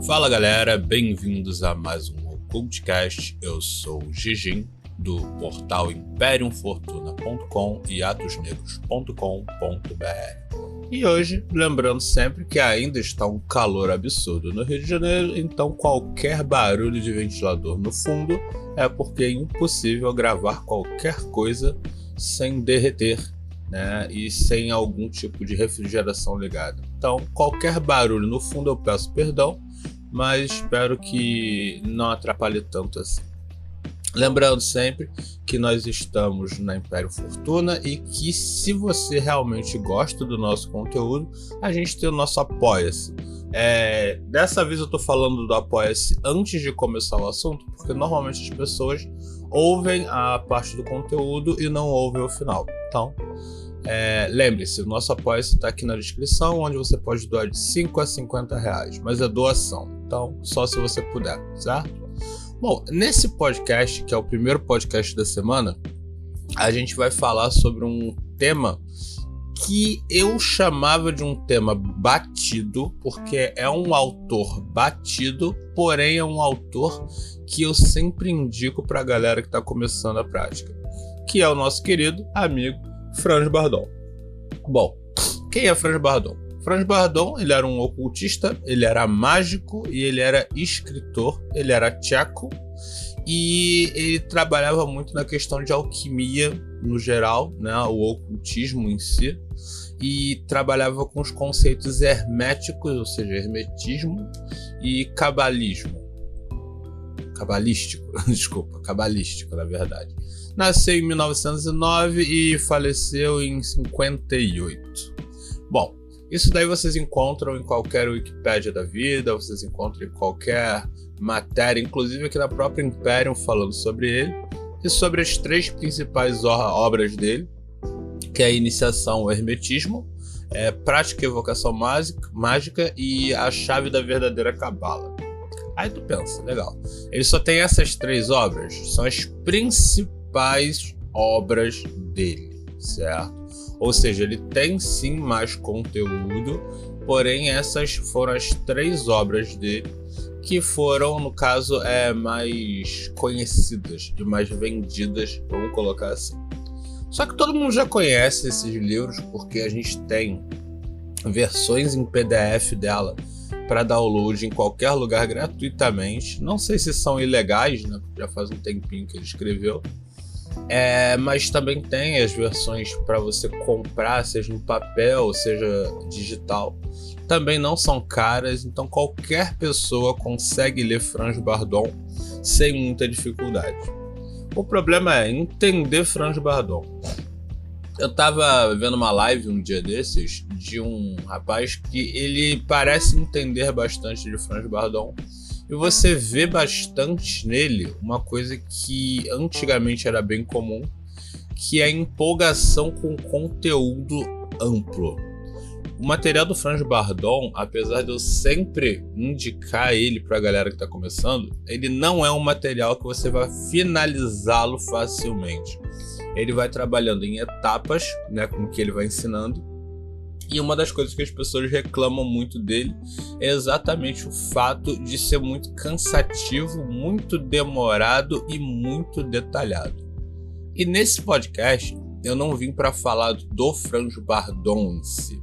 Fala galera, bem-vindos a mais um Occultcast. Eu sou o Gigim, do portal imperiumfortuna.com e atosnegros.com.br. E hoje, lembrando sempre que ainda está um calor absurdo no Rio de Janeiro, então qualquer barulho de ventilador no fundo é porque é impossível gravar qualquer coisa sem derreter, né, e sem algum tipo de refrigeração ligada. Então, qualquer barulho no fundo eu peço perdão, mas espero que não atrapalhe tanto assim. Lembrando sempre que nós estamos na Império Fortuna e que se você realmente gosta do nosso conteúdo, a gente tem o nosso Apoia-se. Dessa vez eu estou falando do Apoia-se antes de começar o assunto, porque normalmente as pessoas ouvem a parte do conteúdo e não ouvem o final. Então, lembre-se, o nosso Apoia-se está aqui na descrição, onde você pode doar de 5 a 50 reais, mas é doação, então só se você puder, certo? Bom, nesse podcast, que é o primeiro podcast da semana, a gente vai falar sobre um tema que eu chamava de um tema batido, porque é um autor batido, porém é um autor que eu sempre indico para a galera que está começando a prática, que é o nosso querido amigo Franz Bardon. Bom, quem é Franz Bardon? Franz Bardon, ele era um ocultista, ele era mágico e ele era escritor, ele era tcheco e ele trabalhava muito na questão de alquimia no geral, né, o ocultismo em si, e trabalhava com os conceitos herméticos, ou seja, hermetismo e cabalístico, na verdade. Nasceu em 1909 e faleceu em 58. Bom, isso daí vocês encontram em qualquer Wikipédia da vida, vocês encontram em qualquer matéria, inclusive aqui na própria Imperium falando sobre ele, e sobre as três principais obras dele, que é a Iniciação ao Hermetismo, Prática e Evocação Mágica e A Chave da Verdadeira Cabala. Aí tu pensa, legal, ele só tem essas três obras, são as principais obras dele, certo? Ou seja, ele tem sim mais conteúdo, porém essas foram as três obras dele que foram, no caso, mais conhecidas e mais vendidas, vamos colocar assim. Só que todo mundo já conhece esses livros porque a gente tem versões em PDF dela para download em qualquer lugar gratuitamente. Não sei se são ilegais, né? Já faz um tempinho que ele escreveu. Mas também tem as versões para você comprar, seja no papel, seja digital. Também não são caras, então qualquer pessoa consegue ler Franz Bardon sem muita dificuldade. O problema é entender Franz Bardon. Eu estava vendo uma live um dia desses de um rapaz que ele parece entender bastante de Franz Bardon. E você vê bastante nele uma coisa que antigamente era bem comum, que é a empolgação com conteúdo amplo. O material do Franz Bardon, apesar de eu sempre indicar ele para a galera que está começando, ele não é um material que você vai finalizá-lo facilmente. Ele vai trabalhando em etapas, né, com o que ele vai ensinando. E uma das coisas que as pessoas reclamam muito dele é exatamente o fato de ser muito cansativo, muito demorado e muito detalhado. E nesse podcast eu não vim para falar do Franz Bardon em si.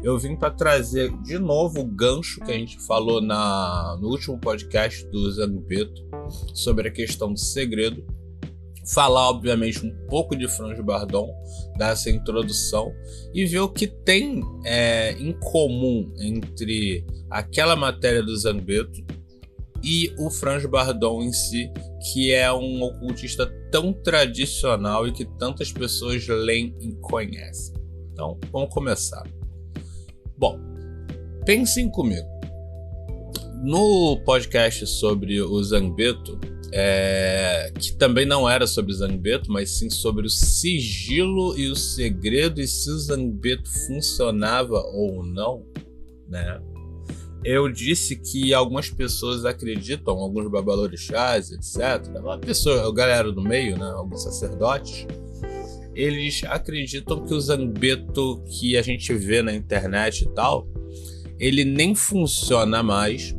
Eu vim para trazer de novo o gancho que a gente falou no último podcast do Zangbeto sobre a questão do segredo. Falar, obviamente, um pouco de Franz Bardon, dar essa introdução e ver o que tem em comum entre aquela matéria do Zangbeto e o Franz Bardon em si, que é um ocultista tão tradicional e que tantas pessoas leem e conhecem. Então, vamos começar. Bom, pensem comigo. No podcast sobre o Zangbeto, que também não era sobre Zangbeto, mas sim sobre o sigilo e o segredo e se o Zangbeto funcionava ou não, né? Eu disse que algumas pessoas acreditam, alguns babalorixás, etc., a galera do meio, né, alguns sacerdotes, eles acreditam que o Zangbeto que a gente vê na internet e tal, ele nem funciona mais,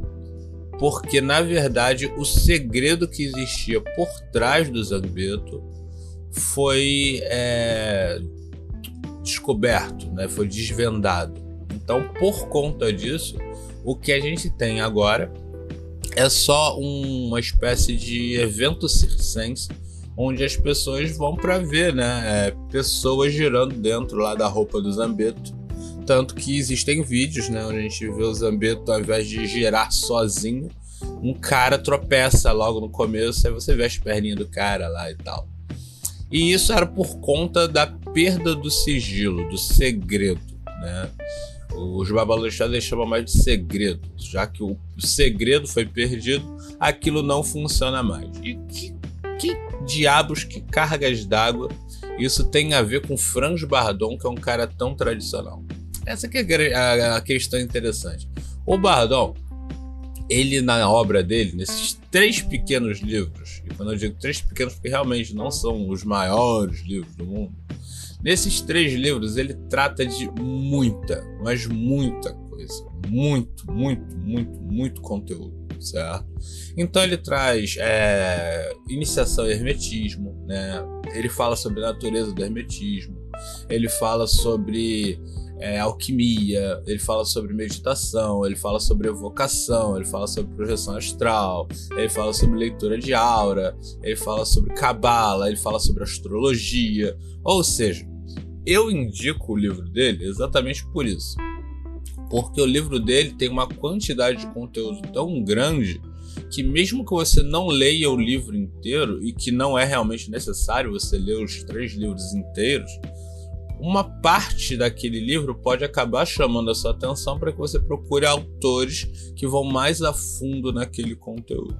porque na verdade o segredo que existia por trás do Zambetto foi descoberto, né? Foi desvendado. Então, por conta disso, o que a gente tem agora é só uma espécie de evento circense onde as pessoas vão para ver, né? Pessoas girando dentro lá da roupa do Zambetto. Tanto que existem vídeos, né, onde a gente vê o Zambetto, ao invés de girar sozinho, um cara tropeça logo no começo, aí você vê as perninhas do cara lá e tal. E isso era por conta da perda do sigilo, do segredo, né? Os babalorixás chamam mais de segredo, já que o segredo foi perdido, aquilo não funciona mais. E que diabos, que cargas d'água isso tem a ver com Franz Bardon, que é um cara tão tradicional? Essa que é a questão interessante. O Bardon, ele na obra dele, nesses 3 pequenos livros, e quando eu digo 3 pequenos porque realmente não são os maiores livros do mundo, nesses 3 livros ele trata de muita, mas muita coisa, muito conteúdo, certo? Então ele traz iniciação ao hermetismo, né? Ele fala sobre a natureza do hermetismo, ele fala sobre alquimia, ele fala sobre meditação, ele fala sobre evocação, ele fala sobre projeção astral, ele fala sobre leitura de aura, ele fala sobre cabala, ele fala sobre astrologia. Ou seja, eu indico o livro dele exatamente por isso, porque o livro dele tem uma quantidade de conteúdo tão grande que mesmo que você não leia o livro inteiro, e que não é realmente necessário você ler os 3 livros inteiros, uma parte daquele livro pode acabar chamando a sua atenção para que você procure autores que vão mais a fundo naquele conteúdo.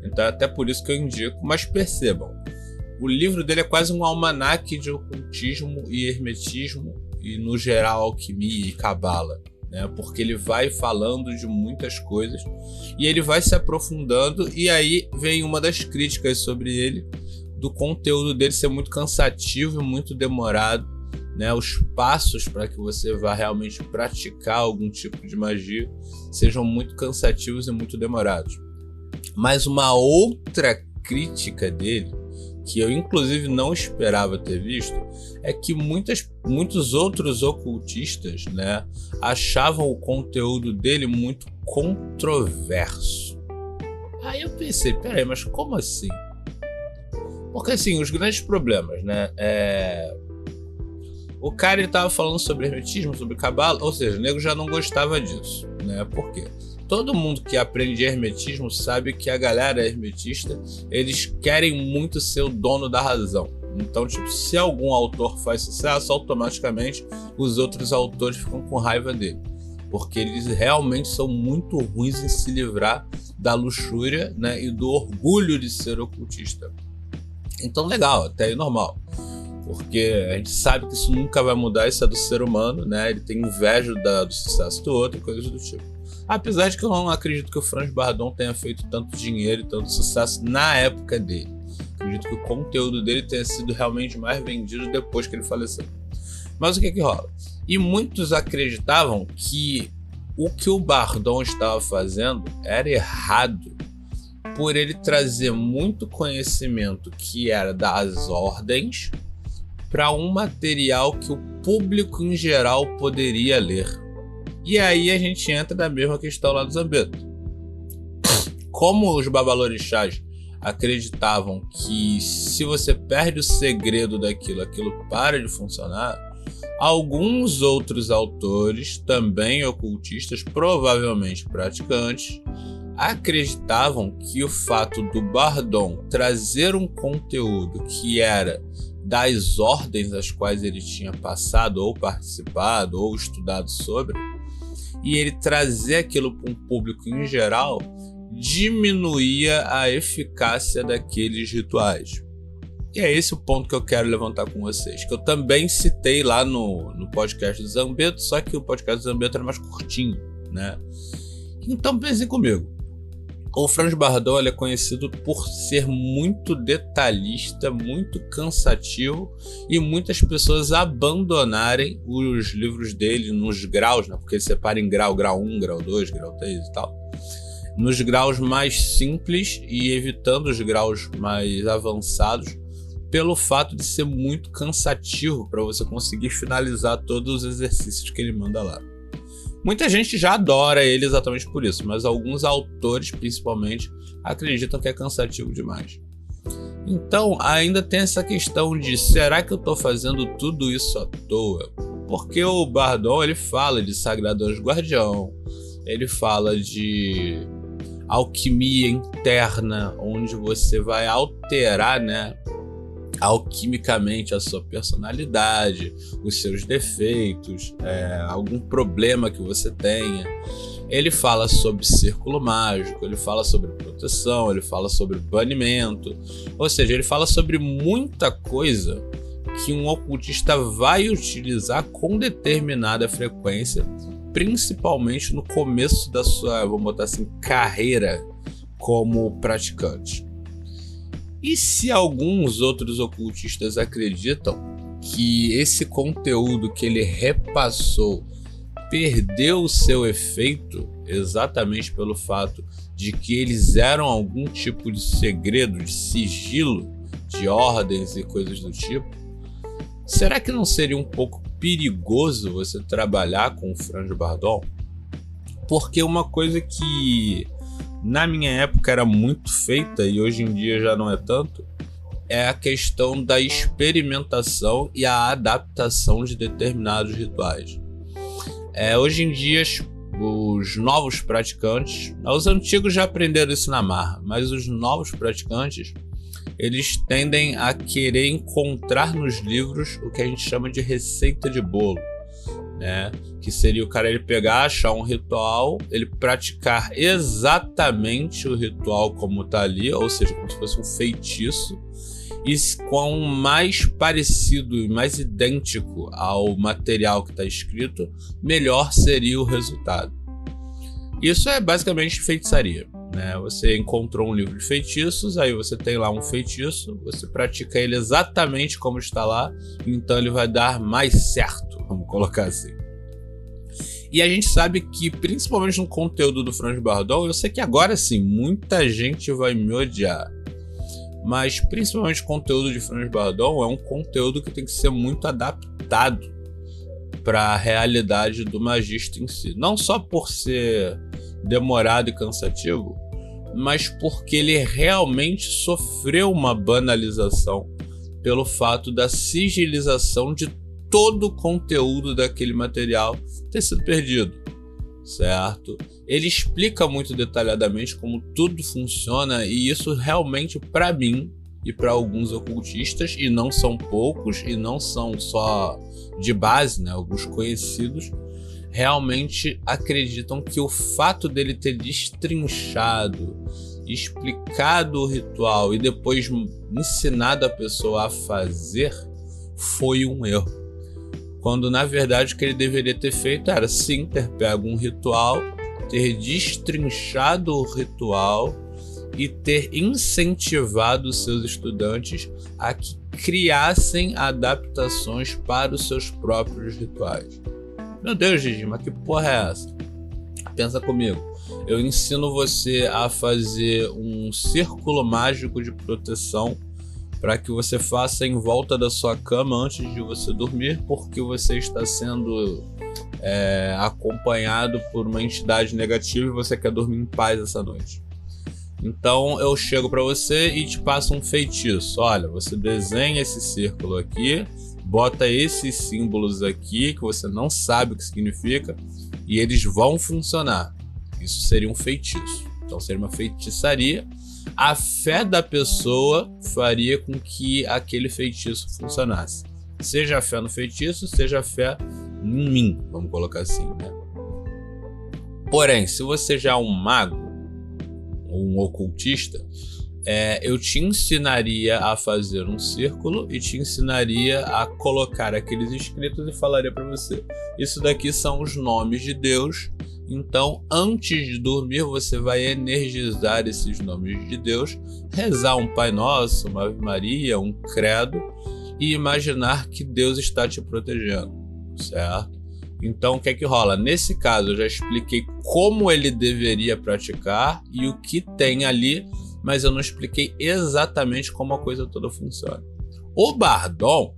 Então é até por isso que eu indico, mas percebam, o livro dele é quase um almanaque de ocultismo e hermetismo e no geral alquimia e cabala, né? Porque ele vai falando de muitas coisas e ele vai se aprofundando, e aí vem uma das críticas sobre ele, do conteúdo dele ser muito cansativo e muito demorado, né? Os passos para que você vá realmente praticar algum tipo de magia sejam muito cansativos e muito demorados. Mas uma outra crítica dele, que eu inclusive não esperava ter visto, é que muitos outros ocultistas, né, achavam o conteúdo dele muito controverso. Aí eu pensei, peraí, mas como assim? Porque assim, os grandes problemas, né, o cara ele tava falando sobre hermetismo, sobre cabala, ou seja, o nego já não gostava disso, né? Por quê? Todo mundo que aprende hermetismo sabe que a galera hermetista, eles querem muito ser o dono da razão. Então, tipo, se algum autor faz sucesso, automaticamente os outros autores ficam com raiva dele, porque eles realmente são muito ruins em se livrar da luxúria, né, e do orgulho de ser ocultista. Então, legal, até aí normal. Porque a gente sabe que isso nunca vai mudar, isso é do ser humano, né? Ele tem inveja do sucesso do outro e coisas do tipo. Apesar de que eu não acredito que o Franz Bardon tenha feito tanto dinheiro e tanto sucesso na época dele. Acredito que o conteúdo dele tenha sido realmente mais vendido depois que ele faleceu. Mas o que rola? E muitos acreditavam que o que o Bardon estava fazendo era errado, por ele trazer muito conhecimento que era das ordens para um material que o público em geral poderia ler. E aí a gente entra na mesma questão lá do Zambetto. Como os babalorixás acreditavam que se você perde o segredo daquilo, aquilo para de funcionar, alguns outros autores, também ocultistas, provavelmente praticantes, acreditavam que o fato do Bardon trazer um conteúdo que era das ordens às quais ele tinha passado, ou participado, ou estudado sobre, e ele trazer aquilo para um público em geral, diminuía a eficácia daqueles rituais. E é esse o ponto que eu quero levantar com vocês, que eu também citei lá no podcast do Zambetto, só que o podcast do Zambetto era mais curtinho, né? Então pensem comigo. O Franz Bardon ele é conhecido por ser muito detalhista, muito cansativo, e muitas pessoas abandonarem os livros dele nos graus, né? Porque ele separa em grau 1, grau 2, grau 3 e tal. nos graus mais simples e evitando os graus mais avançados, pelo fato de ser muito cansativo para você conseguir finalizar todos os exercícios que ele manda lá. Muita gente já adora ele exatamente por isso, mas alguns autores, principalmente, acreditam que é cansativo demais. Então, ainda tem essa questão de, será que eu estou fazendo tudo isso à toa? Porque o Bardon, ele fala de Sagrado Anjo Guardião, ele fala de alquimia interna, onde você vai alterar, né, alquimicamente a sua personalidade, os seus defeitos, algum problema que você tenha. Ele fala sobre círculo mágico, ele fala sobre proteção, ele fala sobre banimento, ou seja, ele fala sobre muita coisa que um ocultista vai utilizar com determinada frequência, principalmente no começo da sua, vamos botar assim, carreira como praticante. E se alguns outros ocultistas acreditam que esse conteúdo que ele repassou perdeu o seu efeito exatamente pelo fato de que eles eram algum tipo de segredo, de sigilo, de ordens e coisas do tipo, será que não seria um pouco perigoso você trabalhar com o Franz Bardon? Porque uma coisa que na minha época era muito feita e hoje em dia já não é tanto, é a questão da experimentação e a adaptação de determinados rituais. Hoje em dia, os novos praticantes, os antigos já aprenderam isso na marra, mas os novos praticantes, eles tendem a querer encontrar nos livros o que a gente chama de receita de bolo, né? Que seria o cara ele pegar, achar um ritual, ele praticar exatamente o ritual como está ali, ou seja, como se fosse um feitiço, e quão mais parecido e mais idêntico ao material que está escrito, melhor seria o resultado. Isso é basicamente feitiçaria, né? Você encontrou um livro de feitiços, aí você tem lá um feitiço, você pratica ele exatamente como está lá, então ele vai dar mais certo, vamos colocar assim. E a gente sabe que, principalmente no conteúdo do Franz Bardon, eu sei que agora sim, muita gente vai me odiar, mas principalmente o conteúdo de Franz Bardon é um conteúdo que tem que ser muito adaptado para a realidade do magista em si. Não só por ser demorado e cansativo, mas porque ele realmente sofreu uma banalização pelo fato da sigilização de todo o conteúdo daquele material ter sido perdido, certo? Ele explica muito detalhadamente como tudo funciona e isso realmente, para mim e para alguns ocultistas, e não são poucos, e não são só de base, né, alguns conhecidos, realmente acreditam que o fato dele ter destrinchado, explicado o ritual e depois ensinado a pessoa a fazer foi um erro. Quando na verdade o que ele deveria ter feito era sim ter pego um ritual, ter destrinchado o ritual e ter incentivado os seus estudantes a que criassem adaptações para os seus próprios rituais. Meu Deus, Gigi, mas que porra é essa? Pensa comigo. Eu ensino você a fazer um círculo mágico de proteção para que você faça em volta da sua cama antes de você dormir, porque você está sendo acompanhado por uma entidade negativa e você quer dormir em paz essa noite. Então eu chego para você e te passo um feitiço. Olha, você desenha esse círculo aqui, bota esses símbolos aqui que você não sabe o que significa e eles vão funcionar. Isso seria um feitiço. Então seria uma feitiçaria. A fé da pessoa faria com que aquele feitiço funcionasse. Seja a fé no feitiço, seja a fé em mim, vamos colocar assim, né? Porém, se você já é um mago, ou um ocultista, eu te ensinaria a fazer um círculo e te ensinaria a colocar aqueles escritos e falaria para você: isso daqui são os nomes de Deus. Então, antes de dormir, você vai energizar esses nomes de Deus, rezar um Pai Nosso, uma Ave Maria, um credo e imaginar que Deus está te protegendo, certo? Então, o que é que rola? Nesse caso, eu já expliquei como ele deveria praticar e o que tem ali, mas eu não expliquei exatamente como a coisa toda funciona. O Bardon,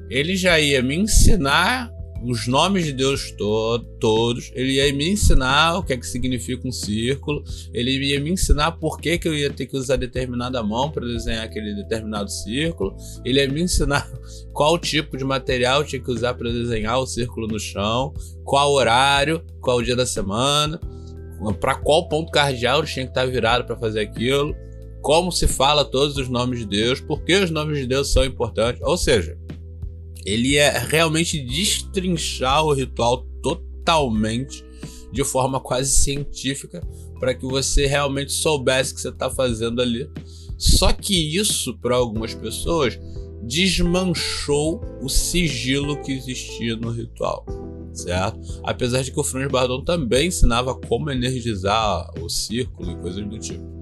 ele já ia me ensinar os nomes de Deus todos, ele ia me ensinar o que é que significa um círculo, ele ia me ensinar por que eu ia ter que usar determinada mão para desenhar aquele determinado círculo, ele ia me ensinar qual tipo de material eu tinha que usar para desenhar o círculo no chão, qual horário, qual dia da semana, para qual ponto cardeal eu tinha que estar virado para fazer aquilo, como se fala todos os nomes de Deus, por que os nomes de Deus são importantes, ou seja, ele é realmente destrinchar o ritual totalmente, de forma quase científica, para que você realmente soubesse o que você está fazendo ali. Só que isso, para algumas pessoas, desmanchou o sigilo que existia no ritual, certo? Apesar de que o Franz Bardon também ensinava como energizar o círculo e coisas do tipo.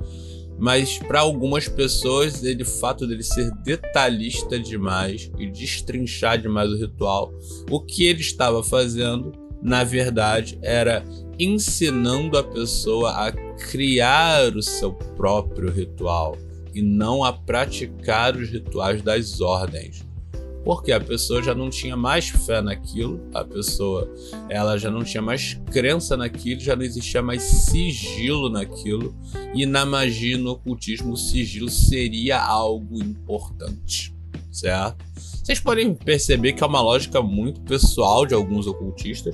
Mas para algumas pessoas, o fato dele ser detalhista demais e destrinchar demais o ritual, o que ele estava fazendo, na verdade, era ensinando a pessoa a criar o seu próprio ritual e não a praticar os rituais das ordens. Porque a pessoa já não tinha mais fé naquilo, a pessoa ela já não tinha mais crença naquilo, já não existia mais sigilo naquilo, e na magia e no ocultismo o sigilo seria algo importante, certo? Vocês podem perceber que é uma lógica muito pessoal de alguns ocultistas.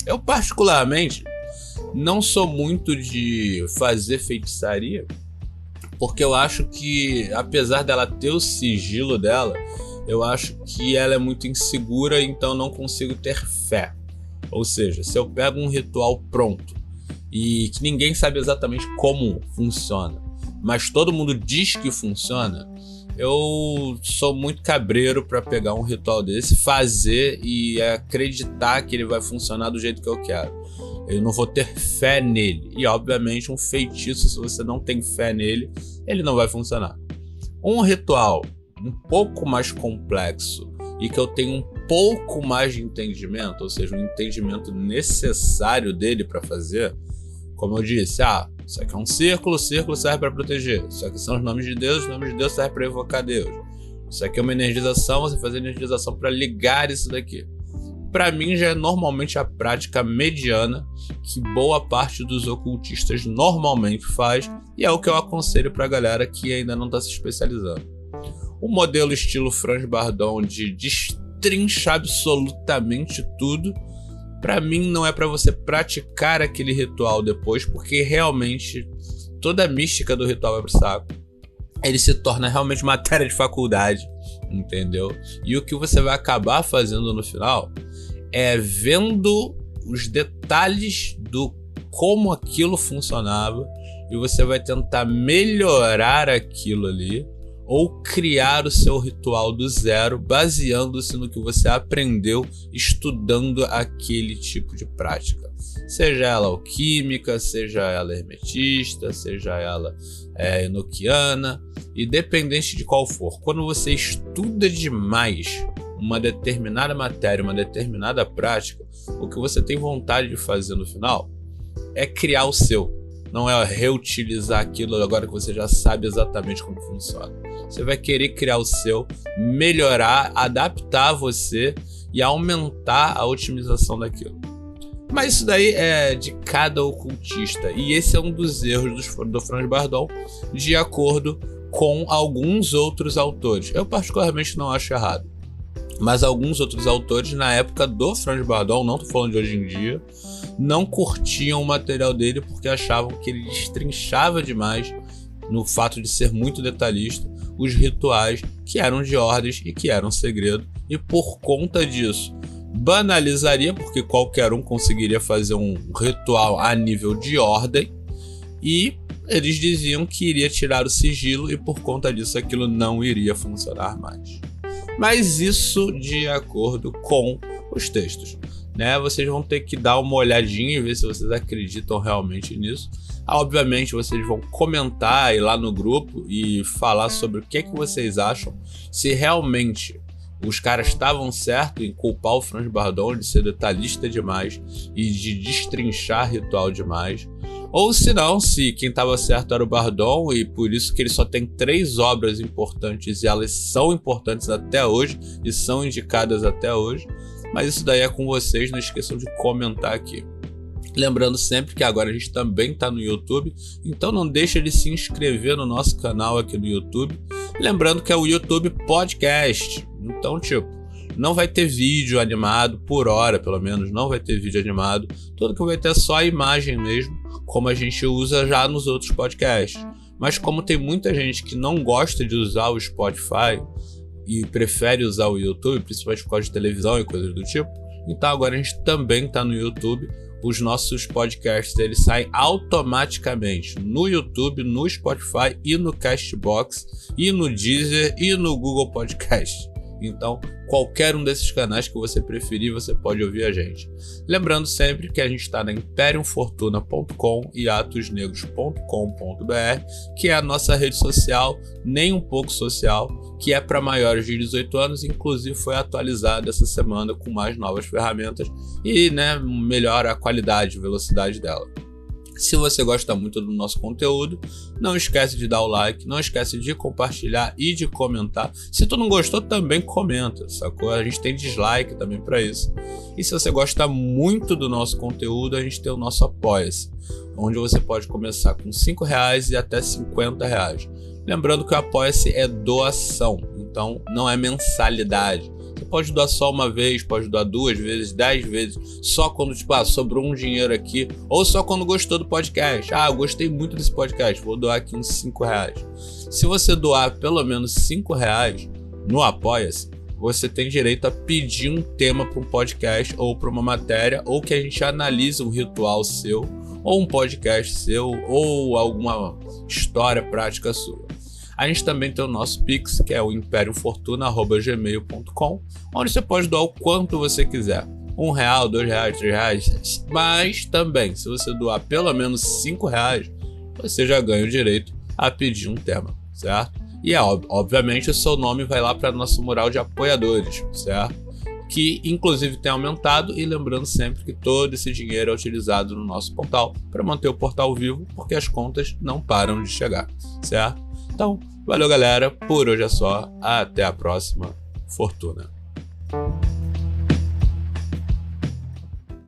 Eu particularmente não sou muito de fazer feitiçaria, porque eu acho que, apesar dela ter o sigilo dela, eu acho que ela é muito insegura, então não consigo ter fé. Ou seja, se eu pego um ritual pronto e que ninguém sabe exatamente como funciona, mas todo mundo diz que funciona, eu sou muito cabreiro para pegar um ritual desse, fazer e acreditar que ele vai funcionar do jeito que eu quero. Eu não vou ter fé nele. E obviamente um feitiço, se você não tem fé nele, ele não vai funcionar. Um ritual um pouco mais complexo e que eu tenho um pouco mais de entendimento, ou seja, um entendimento necessário dele para fazer, como eu disse, isso aqui é um círculo, o círculo serve para proteger, isso aqui são os nomes de Deus servem para evocar Deus, isso aqui é uma energização, você faz a energização para ligar isso daqui. Para mim já é normalmente a prática mediana que boa parte dos ocultistas normalmente faz, e é o que eu aconselho para a galera que ainda não está se especializando. O modelo estilo Franz Bardon de destrinchar absolutamente tudo, para mim não é para você praticar aquele ritual depois, porque realmente toda a mística do ritual vai pro saco. Ele se torna realmente matéria de faculdade, entendeu? E o que você vai acabar fazendo no final é vendo os detalhes do como aquilo funcionava e você vai tentar melhorar aquilo ali, ou criar o seu ritual do zero, baseando-se no que você aprendeu estudando aquele tipo de prática. Seja ela alquímica, seja ela hermetista, seja ela enoquiana, independente de qual for. Quando você estuda demais uma determinada matéria, uma determinada prática, o que você tem vontade de fazer no final é criar o seu. Não é reutilizar aquilo agora que você já sabe exatamente como funciona. Você vai querer criar o seu, melhorar, adaptar você e aumentar a otimização daquilo. Mas isso daí é de cada ocultista. E esse é um dos erros do Franz Bardon, de acordo com alguns outros autores. Eu particularmente não acho errado. Mas alguns outros autores, na época do Franz Bardon, não estou falando de hoje em dia, não curtiam o material dele porque achavam que ele destrinchava demais, no fato de ser muito detalhista, os rituais que eram de ordens e que eram segredo, e por conta disso banalizaria, porque qualquer um conseguiria fazer um ritual a nível de ordem, e eles diziam que iria tirar o sigilo e por conta disso aquilo não iria funcionar mais. Mas isso de acordo com os textos, né? Vocês vão ter que dar uma olhadinha e ver se vocês acreditam realmente nisso. Obviamente vocês vão comentar aí lá no grupo e falar sobre o que é que vocês acham, se realmente os caras estavam certos em culpar o Franz Bardon de ser detalhista demais e de destrinchar ritual demais. Ou se não, se quem estava certo era o Bardon e por isso que ele só tem 3 obras importantes e elas são importantes até hoje e são indicadas até hoje. Mas isso daí é com vocês, não esqueçam de comentar aqui. Lembrando sempre que agora a gente também está no YouTube, então não deixa de se inscrever no nosso canal aqui no YouTube. Lembrando que é o YouTube Podcast, então não vai ter vídeo animado por hora, pelo menos não vai ter vídeo animado. Tudo que vai ter é só a imagem mesmo, como a gente usa já nos outros podcasts. Mas como tem muita gente que não gosta de usar o Spotify e prefere usar o YouTube, principalmente por causa de televisão e coisas do tipo, então agora a gente também está no YouTube. Os nossos podcasts eles saem automaticamente no YouTube, no Spotify e no Castbox e no Deezer e no Google Podcast. Então, qualquer um desses canais que você preferir, você pode ouvir a gente. Lembrando sempre que a gente está na imperiumfortuna.com e atosnegros.com.br, que é a nossa rede social, nem um pouco social, que é para maiores de 18 anos, inclusive foi atualizada essa semana com mais novas ferramentas e melhora a qualidade e velocidade dela. Se você gosta muito do nosso conteúdo, não esquece de dar o like, não esquece de compartilhar e de comentar. Se tu não gostou, também comenta, sacou? A gente tem dislike também para isso. E se você gosta muito do nosso conteúdo, a gente tem o nosso Apoia-se, onde você pode começar com R$5 e até R$50. Lembrando que o Apoia-se é doação, então não é mensalidade. Você pode doar só uma vez, pode doar 2 vezes, 10 vezes, só quando sobrou um dinheiro aqui, ou só quando gostou do podcast. Eu gostei muito desse podcast, vou doar aqui uns R$5. Se você doar pelo menos R$5 no Apoia-se, você tem direito a pedir um tema para um podcast ou para uma matéria, ou que a gente analise um ritual seu, ou um podcast seu, ou alguma história prática sua. A gente também tem o nosso Pix, que é o imperiumfortuna@gmail.com, onde você pode doar o quanto você quiser. R$1, R$2, R$3, mas também, se você doar pelo menos R$5, você já ganha o direito a pedir um tema, certo? E obviamente o seu nome vai lá para nosso mural de apoiadores, certo? Que inclusive tem aumentado, e lembrando sempre que todo esse dinheiro é utilizado no nosso portal para manter o portal vivo, porque as contas não param de chegar, certo? Então, valeu galera, por hoje é só, até a próxima, fortuna!